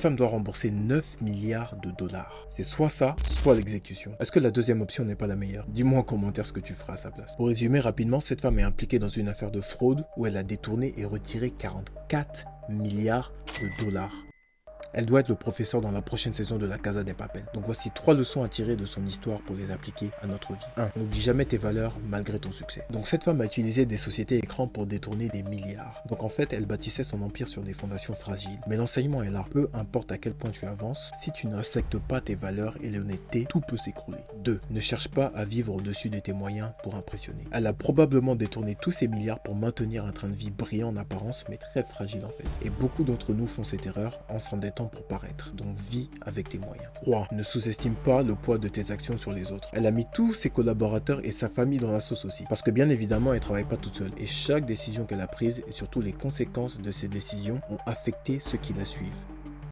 femme doit rembourser 9 milliards de dollars. C'est soit ça, soit l'exécution. Est-ce que la deuxième option n'est pas la meilleure? Dis-moi en commentaire ce que tu feras à sa place. Pour résumer rapidement, cette femme est impliquée dans une affaire de fraude où elle a détourné et retiré 44 milliards de dollars. Elle doit être le professeur dans la prochaine saison de La Casa de Papel. Donc voici 3 leçons à tirer de son histoire pour les appliquer à notre vie. 1. N'oublie jamais tes valeurs malgré ton succès. Donc cette femme a utilisé des sociétés écrans pour détourner des milliards. Donc en fait, elle bâtissait son empire sur des fondations fragiles. Mais l'enseignement est là. Peu importe à quel point tu avances, si tu ne respectes pas tes valeurs et l'honnêteté, tout peut s'écrouler. 2. Ne cherche pas à vivre au-dessus de tes moyens pour impressionner. Elle a probablement détourné tous ces milliards pour maintenir un train de vie brillant en apparence, mais très fragile en fait. Et beaucoup d'entre nous font cette erreur en s'endettant pour paraître. Donc vis avec tes moyens. 3. Ne sous-estime pas le poids de tes actions sur les autres. Elle a mis tous ses collaborateurs et sa famille dans la sauce aussi. Parce que bien évidemment, elle ne travaille pas toute seule. Et chaque décision qu'elle a prise et surtout les conséquences de ces décisions ont affecté ceux qui la suivent.